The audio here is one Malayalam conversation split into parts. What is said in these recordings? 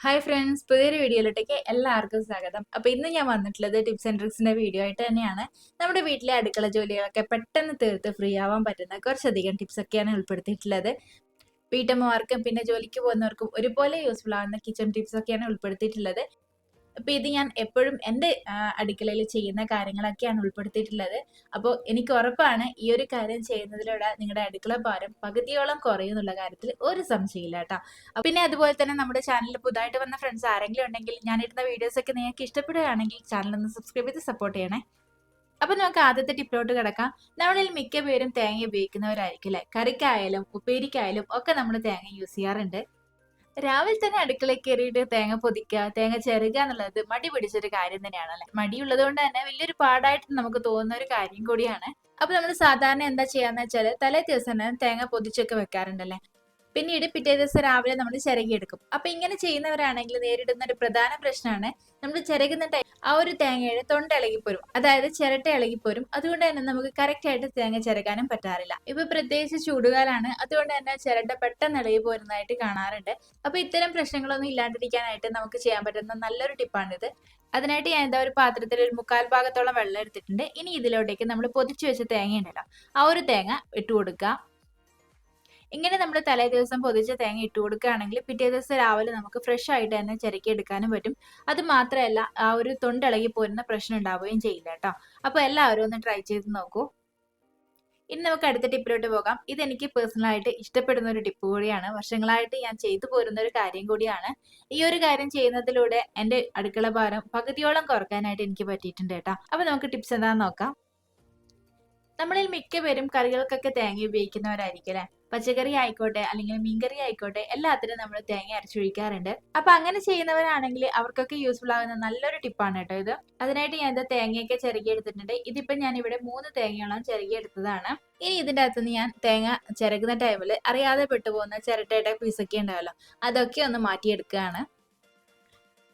ഹായ് ഫ്രണ്ട്സ്, പുതിയൊരു വീഡിയോയിലോട്ടേക്ക് എല്ലാവർക്കും സ്വാഗതം. അപ്പോൾ ഇന്ന് ഞാൻ വന്നിട്ടുള്ളത് ടിപ്സ് ആൻഡ് ട്രിക്സിന്റെ വീഡിയോ ആയിട്ട് തന്നെയാണ്. നമ്മുടെ വീട്ടിലെ അടുക്കള ജോലികളൊക്കെ പെട്ടെന്ന് തീർത്ത് ഫ്രീ ആവാൻ പറ്റുന്ന കുറച്ചധികം ടിപ്സ് ഒക്കെയാണ് ഉൾപ്പെടുത്തിയിട്ടുള്ളത്. വീട്ടമ്മമാർക്കും പിന്നെ ജോലിക്ക് പോകുന്നവർക്കും ഒരുപോലെ യൂസ്ഫുൾ ആവുന്ന കിച്ചൺ ടിപ്സ് ഒക്കെയാണ് ഉൾപ്പെടുത്തിയിട്ടുള്ളത്. അപ്പൊ ഇത് ഞാൻ എപ്പോഴും എൻ്റെ അടുക്കളയിൽ ചെയ്യുന്ന കാര്യങ്ങളൊക്കെയാണ് ഉൾപ്പെടുത്തിയിട്ടുള്ളത്. അപ്പോൾ എനിക്ക് ഉറപ്പാണ് ഈ ഒരു കാര്യം ചെയ്യുന്നതിലൂടെ നിങ്ങളുടെ അടുക്കള ഭാരം പകുതിയോളം കുറയും എന്നുള്ള കാര്യത്തിൽ ഒരു സംശയമില്ല കേട്ടോ. പിന്നെ അതുപോലെ തന്നെ നമ്മുടെ ചാനലിൽ പുതുതായിട്ട് വന്ന ഫ്രണ്ട്സ് ആരെങ്കിലും ഉണ്ടെങ്കിൽ ഞാനിടുന്ന വീഡിയോസ് ഒക്കെ നിങ്ങൾക്ക് ഇഷ്ടപ്പെടുകയാണെങ്കിൽ ചാനൽ ഒന്ന് സബ്സ്ക്രൈബ് ചെയ്ത് സപ്പോർട്ട് ചെയ്യണേ. അപ്പൊ നമുക്ക് ആദ്യത്തെ ടിപ്പിലോട്ട് കിടക്കാം. നമ്മളിൽ മിക്ക പേരും തേങ്ങ ഉപയോഗിക്കുന്നവരായിരിക്കും അല്ലെ. കറിക്കായാലും ഉപ്പേരിക്കായാലും ഒക്കെ നമ്മൾ തേങ്ങ യൂസ് ചെയ്യാറുണ്ട്. രാവിലെ തന്നെ അടുക്കളയിൽ കയറിയിട്ട് തേങ്ങ പൊതിക്കുക, തേങ്ങ ചിരകുക എന്നുള്ളത് മടി പിടിച്ചൊരു കാര്യം തന്നെയാണ് അല്ലെ. മടിയുള്ളത് കൊണ്ട് തന്നെ വലിയൊരു പാടായിട്ട് നമുക്ക് തോന്നുന്ന ഒരു കാര്യം കൂടിയാണ്. അപ്പൊ നമ്മൾ സാധാരണ എന്താ ചെയ്യാന്ന് വെച്ചാല് തലേ ദിവസം തന്നെ തേങ്ങ പൊതിച്ചൊക്കെ വെക്കാറുണ്ടല്ലേ. പിന്നീട് പിറ്റേ ദിവസം രാവിലെ നമ്മൾ ചിരകിയെടുക്കും. അപ്പൊ ഇങ്ങനെ ചെയ്യുന്നവരാണെങ്കിൽ നേരിടുന്ന ഒരു പ്രധാന പ്രശ്നമാണ് നമ്മൾ ചിരകുന്ന ആ ഒരു തേങ്ങയുടെ തൊണ്ട ഇളകിപ്പോരും, അതായത് ചിരട്ട ഇളകിപ്പോരും. അതുകൊണ്ട് തന്നെ നമുക്ക് കറക്റ്റ് ആയിട്ട് തേങ്ങ ചിരകാനും പറ്റാറില്ല. ഇപ്പൊ പ്രത്യേകിച്ച് ചൂടുകാലാണ്, അതുകൊണ്ട് തന്നെ ചിരട്ട പെട്ടെന്ന് ഇളകി പോരുന്നതായിട്ട് കാണാറുണ്ട്. അപ്പൊ ഇത്തരം പ്രശ്നങ്ങളൊന്നും ഇല്ലാണ്ടിരിക്കാനായിട്ട് നമുക്ക് ചെയ്യാൻ പറ്റുന്ന നല്ലൊരു ടിപ്പാണിത്. അതിനായിട്ട് ഞാൻ എന്താ ഒരു പാത്രത്തിൽ ഒരു 1/4 ഭാഗത്തോളം വെള്ളം എടുത്തിട്ടുണ്ട്. ഇനി ഇതിലോട്ടേക്ക് നമ്മൾ പൊതിച്ചു വെച്ച തേങ്ങ ഉണ്ടല്ലോ, ആ ഒരു തേങ്ങ ഇട്ട് കൊടുക്കുക. ഇങ്ങനെ നമ്മൾ തലേ ദിവസം പൊതിച്ച തേങ്ങ ഇട്ട് കൊടുക്കുകയാണെങ്കിൽ പിറ്റേ ദിവസം രാവിലെ നമുക്ക് ഫ്രഷ് ആയിട്ട് തന്നെ ചിരക്കി എടുക്കാനും പറ്റും. അത് മാത്രമല്ല ആ ഒരു തൊണ്ടിളകി പോരുന്ന പ്രശ്നം ഉണ്ടാവുകയും ചെയ്യില്ല കേട്ടോ. അപ്പോൾ എല്ലാവരും ഒന്ന് ട്രൈ ചെയ്ത് നോക്കൂ. ഇനി നമുക്ക് അടുത്ത ടിപ്പിലോട്ട് പോകാം. ഇതെനിക്ക് പേഴ്സണലായിട്ട് ഇഷ്ടപ്പെടുന്ന ഒരു ടിപ്പ് കൂടിയാണ്. വർഷങ്ങളായിട്ട് ഞാൻ ചെയ്തു പോരുന്ന ഒരു കാര്യം കൂടിയാണ്. ഈ ഒരു കാര്യം ചെയ്യുന്നതിലൂടെ എൻ്റെ അടുക്കള ഭാരം പകുതിയോളം കുറക്കാനായിട്ട് എനിക്ക് പറ്റിയിട്ടുണ്ട് കേട്ടോ. അപ്പോൾ നമുക്ക് ടിപ്സ് എന്താണെന്ന് നോക്കാം. നമ്മളിൽ മിക്ക പേരും കറികൾക്കൊക്കെ തേങ്ങ ഉപയോഗിക്കുന്നവരായിരിക്കും അല്ലെ. പച്ചക്കറി ആയിക്കോട്ടെ അല്ലെങ്കിൽ മീൻകറി ആയിക്കോട്ടെ എല്ലാത്തിനും നമ്മൾ തേങ്ങ അരച്ചൊഴിക്കാറുണ്ട്. അപ്പൊ അങ്ങനെ ചെയ്യുന്നവരാണെങ്കിൽ അവർക്കൊക്കെ യൂസ്ഫുൾ ആകുന്ന നല്ലൊരു ടിപ്പാണ് കേട്ടോ ഇത്. അതിനായിട്ട് ഞാൻ ഇത് തേങ്ങയൊക്കെ ചിരകി എടുത്തിട്ടുണ്ട്. ഇതിപ്പോ ഞാൻ ഇവിടെ 3 തേങ്ങയോളം ചിരകി എടുത്തതാണ്. ഇനി ഇതിന്റെ അകത്തുനിന്ന് ഞാൻ തേങ്ങ ചിരകുന്ന ടൈമിൽ അറിയാതെ പെട്ടുപോകുന്ന ചിരട്ടയുടെ പീസൊക്കെ ഉണ്ടാവല്ലോ, അതൊക്കെ ഒന്ന് മാറ്റിയെടുക്കുകയാണ്.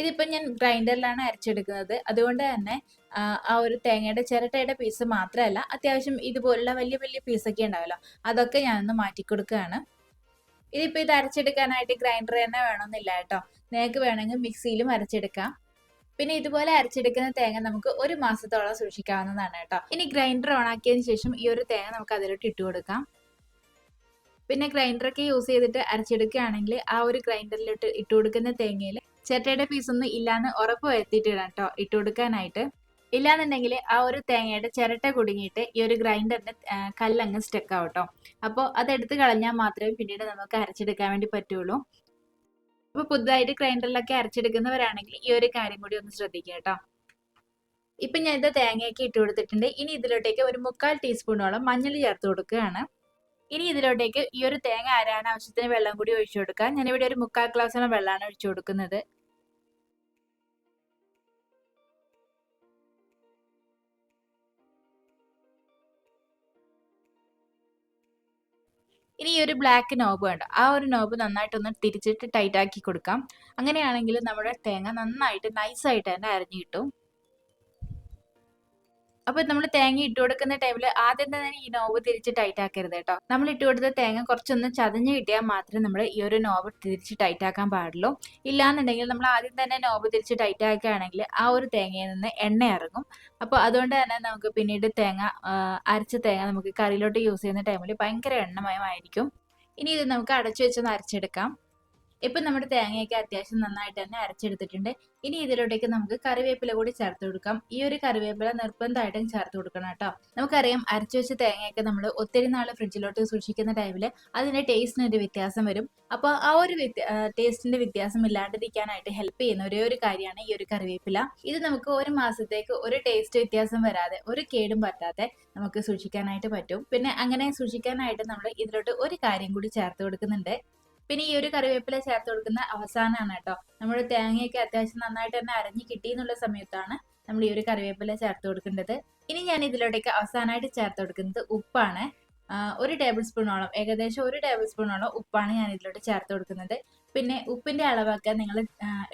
ഇതിപ്പോ ഞാൻ ഗ്രൈൻഡറിലാണ് അരച്ചെടുക്കുന്നത്. അതുകൊണ്ട് തന്നെ ആ ഒരു തേങ്ങയുടെ ചിരട്ടയുടെ പീസ് മാത്രമല്ല, അത്യാവശ്യം ഇതുപോലുള്ള വലിയ വലിയ പീസൊക്കെ ഉണ്ടാവല്ലോ, അതൊക്കെ ഞാനൊന്ന് മാറ്റി കൊടുക്കുകയാണ്. ഇതിപ്പോ ഇത് അരച്ചെടുക്കാനായിട്ട് ഗ്രൈൻഡർ തന്നെ വേണമെന്നില്ല കേട്ടോ. നിങ്ങൾക്ക് വേണമെങ്കിൽ മിക്സിയിലും അരച്ചെടുക്കാം. പിന്നെ ഇതുപോലെ അരച്ചെടുക്കുന്ന തേങ്ങ നമുക്ക് 1 മാസത്തോളം സൂക്ഷിക്കാവുന്നതാണ് കേട്ടോ. ഇനി ഗ്രൈൻഡർ ഓൺ ആക്കിയതിന് ശേഷം ഈ ഒരു തേങ്ങ നമുക്ക് അതിലോട്ട് ഇട്ട് കൊടുക്കാം. പിന്നെ ഗ്രൈൻഡറൊക്കെ യൂസ് ചെയ്തിട്ട് അരച്ചെടുക്കുകയാണെങ്കിൽ ആ ഒരു ഗ്രൈൻഡറിലിട്ട് ഇട്ട് കൊടുക്കുന്ന തേങ്ങയിൽ ചിരട്ടയുടെ പീസൊന്നും ഇല്ലാന്ന് ഉറപ്പ് വരുത്തിയിട്ട് ഇടാം കേട്ടോ ഇട്ട് കൊടുക്കാനായിട്ട്. ഇല്ലാന്നുണ്ടെങ്കിൽ ആ ഒരു തേങ്ങയുടെ ചിരട്ട കുടുങ്ങിയിട്ട് ഈ ഒരു ഗ്രൈൻഡറിന്റെ കല്ലങ്ങ് സ്റ്റക്ക് ആവും കേട്ടോ. അപ്പോൾ അതെടുത്ത് കളഞ്ഞാൽ മാത്രമേ പിന്നീട് നമുക്ക് അരച്ചെടുക്കാൻ വേണ്ടി പറ്റുള്ളൂ. അപ്പോൾ പുതുതായിട്ട് ഗ്രൈൻഡറിലൊക്കെ അരച്ചെടുക്കുന്നവരാണെങ്കിൽ ഈ ഒരു കാര്യം കൂടി ഒന്ന് ശ്രദ്ധിക്കുക കേട്ടോ. ഇപ്പൊ ഞാൻ ഇത് തേങ്ങയൊക്കെ ഇട്ട് കൊടുത്തിട്ടുണ്ട്. ഇനി ഇതിലോട്ടേക്ക് ഒരു 1/4 ടീസ്പൂണോളം മഞ്ഞൾ ചേർത്ത് കൊടുക്കുകയാണ്. ഇനി ഇതിലോട്ടേക്ക് ഈ ഒരു തേങ്ങ അരയാൻ ആവശ്യത്തിന് വെള്ളം കൂടി ഒഴിച്ചു കൊടുക്കാം. ഞാനിവിടെ ഒരു 1/4 ഗ്ലാസോളം വെള്ളമാണ് ഒഴിച്ചു കൊടുക്കുന്നത്. ഇനി ഈ ഒരു ബ്ലാക്ക് നോബ് വേണ്ട, ആ ഒരു നോബ് നന്നായിട്ടൊന്ന് തിരിച്ചിട്ട് ടൈറ്റ് ആക്കി കൊടുക്കാം. അങ്ങനെയാണെങ്കിൽ നമ്മുടെ തേങ്ങ നന്നായിട്ട് നൈസായിട്ട് തന്നെ അരഞ്ഞു കിട്ടും. അപ്പൊ നമ്മൾ തേങ്ങ ഇട്ട് കൊടുക്കുന്ന ടൈമിൽ ആദ്യം തന്നെ ഈ നോബ് തിരിച്ച് ടൈറ്റ് ആക്കരുത് കേട്ടോ. നമ്മൾ ഇട്ട് കൊടുത്ത തേങ്ങ കുറച്ചൊന്ന് ചതഞ്ഞ് കിട്ടിയാൽ മാത്രമേ നമ്മൾ ഈ ഒരു നോബ് തിരിച്ച് ടൈറ്റ് ആക്കാൻ പാടുള്ളൂ. ഇല്ലാന്നുണ്ടെങ്കിൽ നമ്മൾ ആദ്യം തന്നെ നോബ് തിരിച്ച് ടൈറ്റ് ആക്കുകയാണെങ്കിൽ ആ ഒരു തേങ്ങയിൽ നിന്ന് എണ്ണ ഇറങ്ങും. അപ്പോൾ അതുകൊണ്ട് തന്നെ നമുക്ക് പിന്നീട് തേങ്ങ അരച്ച തേങ്ങ നമുക്ക് കറിയിലോട്ട് യൂസ് ചെയ്യുന്ന ടൈമിൽ ഭയങ്കര എണ്ണമയമായിരിക്കും. ഇനി ഇത് നമുക്ക് അടച്ചു വെച്ചൊന്ന് അരച്ചെടുക്കാം. ഇപ്പൊ നമ്മുടെ തേങ്ങയൊക്കെ അത്യാവശ്യം നന്നായിട്ട് തന്നെ അരച്ചെടുത്തിട്ടുണ്ട്. ഇനി ഇതിലോട്ടേക്ക് നമുക്ക് കറിവേപ്പില കൂടി ചേർത്ത് കൊടുക്കാം. ഈ ഒരു കറിവേപ്പില നിർബന്ധമായിട്ടും ചേർത്ത് കൊടുക്കണം കേട്ടോ. നമുക്കറിയാം അരച്ചു വെച്ച തേങ്ങയൊക്കെ നമ്മൾ ഒത്തിരി നാൾ ഫ്രിഡ്ജിലോട്ട് സൂക്ഷിക്കുന്ന ടൈമിൽ അതിന്റെ ടേസ്റ്റിന് ഒരു വ്യത്യാസം വരും. അപ്പോൾ ആ ഒരു ടേസ്റ്റിന്റെ വ്യത്യാസം ഇല്ലാണ്ടിരിക്കാനായിട്ട് ഹെൽപ്പ് ചെയ്യുന്ന ഒരേ ഒരു കാര്യമാണ് ഈ ഒരു കറിവേപ്പില. ഇത് നമുക്ക് 1 മാസത്തേക്ക് ഒരു ടേസ്റ്റ് വ്യത്യാസം വരാതെ ഒരു കേടും പറ്റാതെ നമുക്ക് സൂക്ഷിക്കാനായിട്ട് പറ്റും. പിന്നെ അങ്ങനെ സൂക്ഷിക്കാനായിട്ട് നമ്മൾ ഇതിലോട്ട് ഒരു കാര്യം കൂടി ചേർത്ത് കൊടുക്കുന്നുണ്ട്. പിന്നെ ഈ ഒരു കറിവേപ്പില ചേർത്ത് കൊടുക്കുന്ന അവസാനമാണ് കേട്ടോ. നമ്മുടെ തേങ്ങയൊക്കെ അത്യാവശ്യം നന്നായിട്ട് തന്നെ അരഞ്ഞു കിട്ടി എന്നുള്ള സമയത്താണ് നമ്മൾ ഈ ഒരു കറിവേപ്പില ചേർത്ത് കൊടുക്കേണ്ടത്. ഇനി ഞാൻ ഇതിലോട്ടേക്ക് അവസാനമായിട്ട് ചേർത്ത് കൊടുക്കുന്നത് ഉപ്പാണ്. 1 ടേബിൾ സ്പൂണോളം, ഏകദേശം 1 ടേബിൾ സ്പൂണോളം ഉപ്പാണ് ഞാൻ ഇതിലോട്ട് ചേർത്ത് കൊടുക്കുന്നത്. പിന്നെ ഉപ്പിന്റെ അളവൊക്കെ നിങ്ങൾ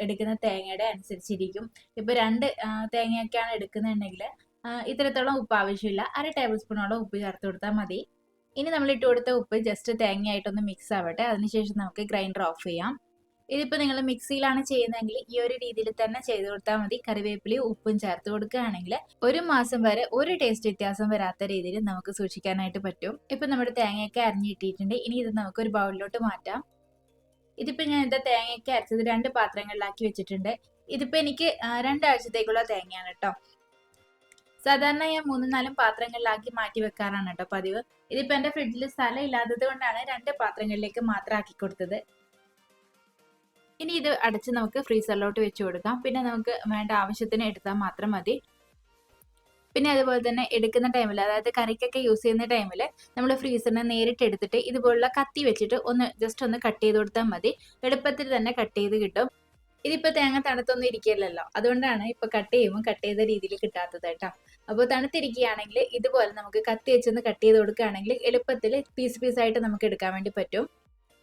എടുക്കുന്ന തേങ്ങയുടെ അനുസരിച്ചിരിക്കും. ഇപ്പൊ 2 തേങ്ങയൊക്കെയാണ് എടുക്കുന്നുണ്ടെങ്കിൽ ഇത്രത്തോളം ഉപ്പ് ആവശ്യമില്ല. 1/2 ടേബിൾ സ്പൂണോളം ഉപ്പ് ചേർത്ത് കൊടുത്താൽ മതി. ഇനി നമ്മൾ ഇട്ട് കൊടുത്ത ഉപ്പ് ജസ്റ്റ് തേങ്ങയായിട്ടൊന്ന് മിക്സ് ആവട്ടെ. അതിനുശേഷം നമുക്ക് ഗ്രൈൻഡർ ഓഫ് ചെയ്യാം. ഇതിപ്പോൾ നിങ്ങൾ മിക്സിയിലാണ് ചെയ്യുന്നതെങ്കിൽ ഈ ഒരു രീതിയിൽ തന്നെ ചെയ്ത് കൊടുത്താൽ മതി. കറിവേപ്പിലയും ഉപ്പും ചേർത്ത് കൊടുക്കുകയാണെങ്കിൽ ഒരു മാസം വരെ ഒരു ടേസ്റ്റ് വ്യത്യാസം വരാത്ത രീതിയിൽ നമുക്ക് സൂക്ഷിക്കാനായിട്ട് പറ്റും. ഇപ്പം നമ്മുടെ തേങ്ങയൊക്കെ അരിഞ്ഞിട്ടിട്ടുണ്ട്. ഇനി ഇത് നമുക്ക് ഒരു ബൗളിലോട്ട് മാറ്റാം. ഇതിപ്പോൾ ഞാൻ ഇത് തേങ്ങയൊക്കെ അരച്ചത് 2 പാത്രങ്ങളിലാക്കി വെച്ചിട്ടുണ്ട്. ഇതിപ്പോൾ എനിക്ക് 2 ആഴ്ചത്തേക്കുള്ള തേങ്ങയാണ് കേട്ടോ. സാധാരണ ഞാൻ 3-4 പാത്രങ്ങളിലാക്കി മാറ്റി വെക്കാറാണ് കേട്ടോ പതിവ്. ഇതിപ്പോൾ എൻ്റെ ഫ്രിഡ്ജിൽ സ്ഥലം ഇല്ലാത്തത് കൊണ്ടാണ് 2 പാത്രങ്ങളിലേക്ക് മാത്രം ആക്കി കൊടുത്തത്. ഇനി ഇത് അടച്ച് നമുക്ക് ഫ്രീസറിലോട്ട് വെച്ച് കൊടുക്കാം. പിന്നെ നമുക്ക് വേണ്ട ആവശ്യത്തിന് എടുത്താൽ മാത്രം മതി. പിന്നെ അതുപോലെ തന്നെ എടുക്കുന്ന ടൈമിൽ, അതായത് കറിക്കൊക്കെ യൂസ് ചെയ്യുന്ന ടൈമിൽ നമ്മൾ ഫ്രീസറിനെ നേരിട്ട് എടുത്തിട്ട് ഇതുപോലുള്ള കത്തി വെച്ചിട്ട് ജസ്റ്റ് ഒന്ന് കട്ട് ചെയ്ത് കൊടുത്താൽ മതി. എളുപ്പത്തിൽ തന്നെ കട്ട് ചെയ്ത് കിട്ടും. ഇതിപ്പോൾ തേങ്ങ തണുത്തൊന്നും ഇരിക്കില്ലല്ലോ, അതുകൊണ്ടാണ് ഇപ്പോൾ കട്ട് ചെയ്യുമ്പോൾ കട്ട് ചെയ്ത രീതിയിൽ കിട്ടാത്തത് കേട്ടോ. അപ്പോൾ തണുത്തിരിക്കുകയാണെങ്കിൽ ഇതുപോലെ നമുക്ക് കത്തി വെച്ചൊന്ന് കട്ട് ചെയ്ത് കൊടുക്കുകയാണെങ്കിൽ എളുപ്പത്തിൽ പീസ് പീസായിട്ട് നമുക്ക് എടുക്കാൻ വേണ്ടി പറ്റും.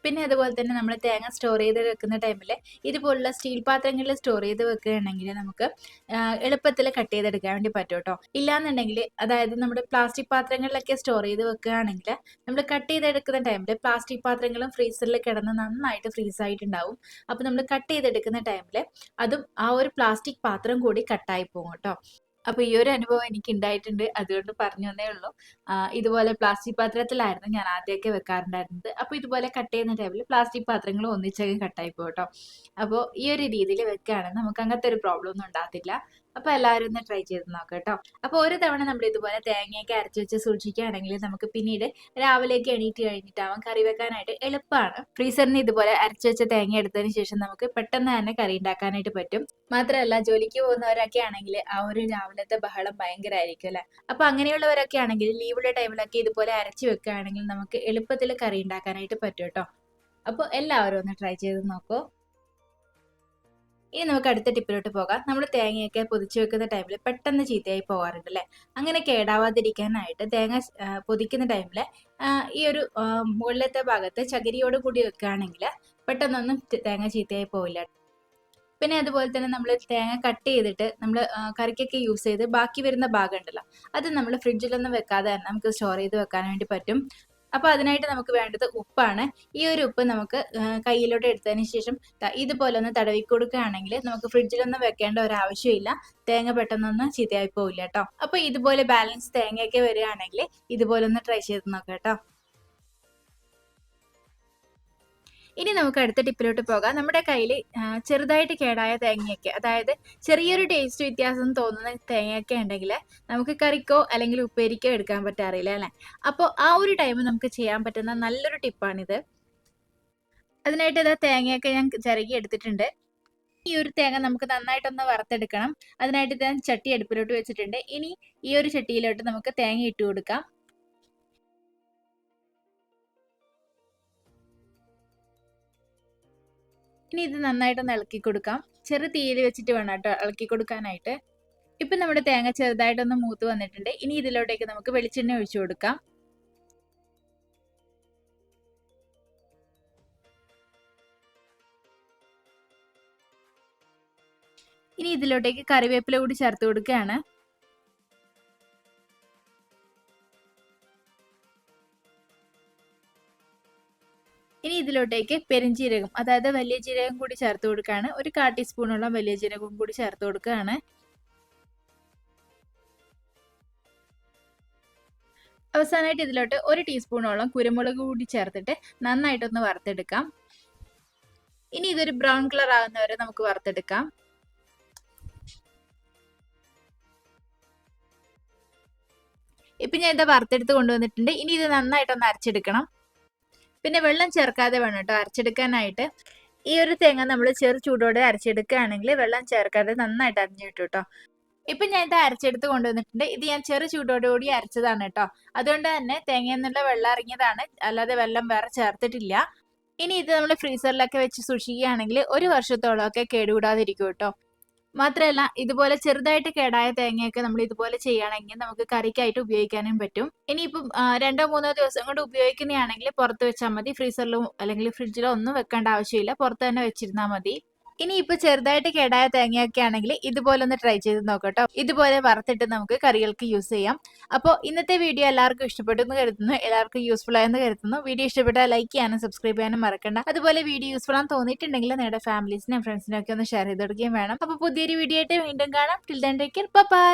പിന്നെ അതുപോലെ തന്നെ നമ്മൾ തേങ്ങ സ്റ്റോർ ചെയ്ത് വെക്കുന്ന ടൈമിൽ ഇതുപോലുള്ള സ്റ്റീൽ പാത്രങ്ങളിൽ സ്റ്റോർ ചെയ്ത് വെക്കുകയാണെങ്കിൽ നമുക്ക് എളുപ്പത്തിൽ കട്ട് ചെയ്തെടുക്കാൻ വേണ്ടി പറ്റും കേട്ടോ. ഇല്ലാന്നുണ്ടെങ്കിൽ, അതായത് നമ്മുടെ പ്ലാസ്റ്റിക് പാത്രങ്ങളിലൊക്കെ സ്റ്റോർ ചെയ്ത് വെക്കുകയാണെങ്കിൽ നമ്മൾ കട്ട് ചെയ്തെടുക്കുന്ന ടൈമിൽ പ്ലാസ്റ്റിക് പാത്രങ്ങളും ഫ്രീസറിൽ കിടന്ന് നന്നായിട്ട് ഫ്രീസ് ആയിട്ടുണ്ടാവും. അപ്പോൾ നമ്മൾ കട്ട് ചെയ്തെടുക്കുന്ന ടൈമിൽ അതും ആ ഒരു പ്ലാസ്റ്റിക് പാത്രം കൂടി കട്ടായി പോകും കേട്ടോ. അപ്പോൾ ഈ ഒരു അനുഭവം എനിക്ക് ഉണ്ടായിട്ടുണ്ട്, അതുകൊണ്ട് പറഞ്ഞു തന്നേ ഉള്ളൂ. ഇതുപോലെ പ്ലാസ്റ്റിക് പാത്രത്തിലായിരുന്നു ഞാൻ ആദ്യമൊക്കെ വെക്കാറുണ്ടായിരുന്നത്. അപ്പോൾ ഇതുപോലെ കട്ട് ചെയ്യുന്ന ടൈമിൽ പ്ലാസ്റ്റിക് പാത്രങ്ങൾ ഒന്നിച്ചൊക്കെ കട്ടായി പോകും കേട്ടോ. അപ്പോൾ ഈ ഒരു രീതിയിൽ വെക്കുകയാണെങ്കിൽ നമുക്ക് അങ്ങനത്തെ ഒരു പ്രോബ്ലം ഒന്നും ഉണ്ടാകത്തില്ല. അപ്പോൾ എല്ലാവരും ഒന്ന് ട്രൈ ചെയ്ത് നോക്കാം കേട്ടോ. അപ്പോൾ ഒരു തവണ നമ്മൾ ഇതുപോലെ തേങ്ങയൊക്കെ അരച്ച് വെച്ച് സൂക്ഷിക്കുകയാണെങ്കിൽ നമുക്ക് പിന്നീട് രാവിലേക്ക് എണീറ്റ് കഴിഞ്ഞിട്ടാവാം കറി വെക്കാനായിട്ട് എളുപ്പമാണ്. ഫ്രീസറിന് ഇതുപോലെ അരച്ച് വെച്ച തേങ്ങ എടുത്തതിന് ശേഷം നമുക്ക് പെട്ടെന്ന് തന്നെ കറി ഉണ്ടാക്കാനായിട്ട് പറ്റും. മാത്രമല്ല ജോലിക്ക് പോകുന്നവരൊക്കെ ആണെങ്കിൽ ആ ഒരു രാവിലത്തെ ബഹളം ഭയങ്കരമായിരിക്കും അല്ലെ. അപ്പൊ അങ്ങനെയുള്ളവരൊക്കെ ആണെങ്കിൽ ലീവുള്ള ടൈമിലൊക്കെ ഇതുപോലെ അരച്ചു വെക്കുകയാണെങ്കിൽ നമുക്ക് എളുപ്പത്തിൽ കറി ഉണ്ടാക്കാനായിട്ട് പറ്റും കേട്ടോ. അപ്പോൾ എല്ലാവരും ഒന്ന് ട്രൈ ചെയ്ത് നോക്കൂ. ഇനി നമുക്ക് അടുത്ത ടിപ്പിലോട്ട് പോകാം. നമ്മൾ തേങ്ങയൊക്കെ പൊതിച്ചു വെക്കുന്ന ടൈമിൽ പെട്ടെന്ന് ചീത്തയായി പോകാറുണ്ട് അല്ലേ. അങ്ങനെ കേടാവാതിരിക്കാനായിട്ട് തേങ്ങ പൊതിക്കുന്ന ടൈമിൽ ഈ ഒരു മുകളിലത്തെ ഭാഗത്ത് ചകിരിയോട് കൂടി വെക്കുകയാണെങ്കിൽ പെട്ടെന്നൊന്നും തേങ്ങ ചീത്തയായി പോവില്ല. പിന്നെ അതുപോലെ തന്നെ നമ്മൾ തേങ്ങ കട്ട് ചെയ്തിട്ട് നമ്മൾ കറിക്കൊക്കെ യൂസ് ചെയ്ത് ബാക്കി വരുന്ന ഭാഗം ഉണ്ടല്ലോ, അത് നമ്മൾ ഫ്രിഡ്ജിലൊന്നും വെക്കാതെ തന്നെ നമുക്ക് സ്റ്റോർ ചെയ്ത് വെക്കാൻ വേണ്ടി പറ്റും. അപ്പോൾ അതിനായിട്ട് നമുക്ക് വേണ്ടത് ഉപ്പാണ്. ഈ ഒരു ഉപ്പ് നമുക്ക് കയ്യിലോട്ട് എടുത്തതിന് ശേഷം ഇതുപോലെ ഒന്ന് തടവി കൊടുക്കുകയാണെങ്കിൽ നമുക്ക് ഫ്രിഡ്ജിലൊന്നും വെക്കേണ്ട ഒരു ആവശ്യമില്ല. തേങ്ങ പെട്ടെന്നൊന്നും ചീത്തയായി പോവില്ല കേട്ടോ. അപ്പോൾ ഇതുപോലെ ബാലൻസ് തേങ്ങയൊക്കെ വരികയാണെങ്കിൽ ഇതുപോലെ ഒന്ന് ട്രൈ ചെയ്ത് നോക്കാം കേട്ടോ. ഇനി നമുക്ക് അടുത്ത ടിപ്പിലോട്ട് പോകാം. നമ്മുടെ കയ്യിൽ ചെറുതായിട്ട് കേടായ തേങ്ങയൊക്കെ, അതായത് ചെറിയൊരു ടേസ്റ്റ് വ്യത്യാസം തോന്നുന്ന തേങ്ങയൊക്കെ ഉണ്ടെങ്കിൽ നമുക്ക് കറിക്കോ അല്ലെങ്കിൽ ഉപ്പേരിക്കോ എടുക്കാൻ പറ്റാറില്ല അല്ലേ. അപ്പോൾ ആ ഒരു ടൈം നമുക്ക് ചെയ്യാൻ പറ്റുന്ന നല്ലൊരു ടിപ്പാണിത്. അതിനായിട്ട് ഇതാ തേങ്ങയൊക്കെ ഞാൻ ചിരകി എടുത്തിട്ടുണ്ട്. ഈ ഒരു തേങ്ങ നമുക്ക് നന്നായിട്ടൊന്ന് വറുത്തെടുക്കണം. അതിനായിട്ട് ഞാൻ ചട്ടി അടുപ്പിലോട്ട് വെച്ചിട്ടുണ്ട്. ഇനി ഈ ഒരു ചട്ടിയിലോട്ട് നമുക്ക് തേങ്ങ ഇട്ട് കൊടുക്കാം. ഇനി ഇത് നന്നായിട്ടൊന്ന് ഇളക്കി കൊടുക്കാം. ചെറു തീയിൽ വെച്ചിട്ട് വേണം കേട്ടോ ഇളക്കി കൊടുക്കാനായിട്ട്. ഇപ്പം നമ്മുടെ തേങ്ങ ചെറുതായിട്ടൊന്ന് മൂത്ത് വന്നിട്ടുണ്ട്. ഇനി ഇതിലോട്ടേക്ക് നമുക്ക് വെളിച്ചെണ്ണ ഒഴിച്ചു കൊടുക്കാം. ഇനി ഇതിലോട്ടേക്ക് കറിവേപ്പില കൂടി ചേർത്ത് കൊടുക്കുകയാണ്. ഇനി ഇതിലോട്ടേക്ക് പെരുംജീരകം, അതായത് വലിയ ജീരകം കൂടി ചേർത്ത് കൊടുക്കുകയാണ്. ഒരു 1/4 ടീസ്പൂണോളം വലിയ ജീരകം കൂടി ചേർത്ത് കൊടുക്കുകയാണ്. അവസാനമായിട്ട് ഇതിലോട്ട് 1 ടീസ്പൂണോളം കുരുമുളക് കൂടി ചേർത്തിട്ട് നന്നായിട്ടൊന്ന് വറുത്തെടുക്കാം. ഇനി ഇതൊരു ബ്രൗൺ കളർ ആകുന്നവരെ നമുക്ക് വറുത്തെടുക്കാം. ഇപ്പം ഞാൻ ഇത് വറുത്തെടുത്ത് കൊണ്ടുവന്നിട്ടുണ്ട്. ഇനി ഇത് നന്നായിട്ടൊന്ന് അരച്ചെടുക്കണം. പിന്നെ വെള്ളം ചേർക്കാതെ വേണം കേട്ടോ അരച്ചെടുക്കാനായിട്ട്. ഈ ഒരു തേങ്ങ നമ്മൾ ചെറു ചൂടോടെ അരച്ചെടുക്കുകയാണെങ്കിൽ വെള്ളം ചേർക്കാതെ നന്നായിട്ട് അരിഞ്ഞു കിട്ടും കേട്ടോ. ഇപ്പം ഞാൻ ഇത് അരച്ചെടുത്ത് കൊണ്ടുവന്നിട്ടുണ്ട്. ഇത് ഞാൻ ചെറു ചൂടോടുകൂടി അരച്ചതാണ് കേട്ടോ. അതുകൊണ്ട് തന്നെ തേങ്ങയിൽ നിന്നുള്ള വെള്ളം ഇറങ്ങിയതാണ്, അല്ലാതെ വെള്ളം വേറെ ചേർത്തിട്ടില്ല. ഇനി ഇത് നമ്മൾ ഫ്രീസറിലൊക്കെ വെച്ച് സൂക്ഷിക്കുകയാണെങ്കിൽ 1 വർഷത്തോളമൊക്കെ കേടുകൂടാതിരിക്കും കേട്ടോ. മാത്രമല്ല ഇതുപോലെ ചെറുതായിട്ട് കേടായ തേങ്ങയൊക്കെ നമ്മൾ ഇതുപോലെ ചെയ്യുകയാണെങ്കിൽ നമുക്ക് കറിക്കായിട്ട് ഉപയോഗിക്കാനും പറ്റും. ഇനിയിപ്പം 2-3 ദിവസം കൊണ്ട് ഉപയോഗിക്കുന്നതാണെങ്കിൽ പുറത്ത് വെച്ചാൽ മതി. ഫ്രീസറിലോ അല്ലെങ്കിൽ ഫ്രിഡ്ജിലോ ഒന്നും വെക്കേണ്ട ആവശ്യമില്ല, പുറത്ത് തന്നെ വെച്ചിരുന്നാൽ മതി. ഇനിയിപ്പോ ചെറുതായിട്ട് കേടായ തേങ്ങയൊക്കെ ആണെങ്കിൽ ഇതുപോലെ ഒന്ന് ട്രൈ ചെയ്ത് നോക്കട്ടോ. ഇതുപോലെ വറുത്തിട്ട് നമുക്ക് കറികൾക്ക് യൂസ് ചെയ്യാം. അപ്പോൾ ഇന്നത്തെ വീഡിയോ എല്ലാവർക്കും ഇഷ്ടപ്പെട്ടു എന്ന് കരുതുന്നു, എല്ലാവർക്കും യൂസ്ഫുൾ ആയെന്ന് കരുതുന്നു. വീഡിയോ ഇഷ്ടപ്പെട്ടാൽ ലൈക്ക് ചെയ്യാനും സബ്സ്ക്രൈബ് ചെയ്യാനും മറക്കണ്ട. അതുപോലെ വീഡിയോ യൂസ്ഫുൾ ആണെന്ന് തോന്നിയിട്ടുണ്ടെങ്കിൽ നിങ്ങളുടെ ഫാമിലീസിനും ഫ്രണ്ട്സിനും ഒക്കെ ഒന്ന് ഷെയർ ചെയ്ത് കൊടുക്കുകയും വേണം. അപ്പോൾ പുതിയൊരു വീഡിയോ ആയിട്ട് വീണ്ടും കാണാം. Till then take care, by.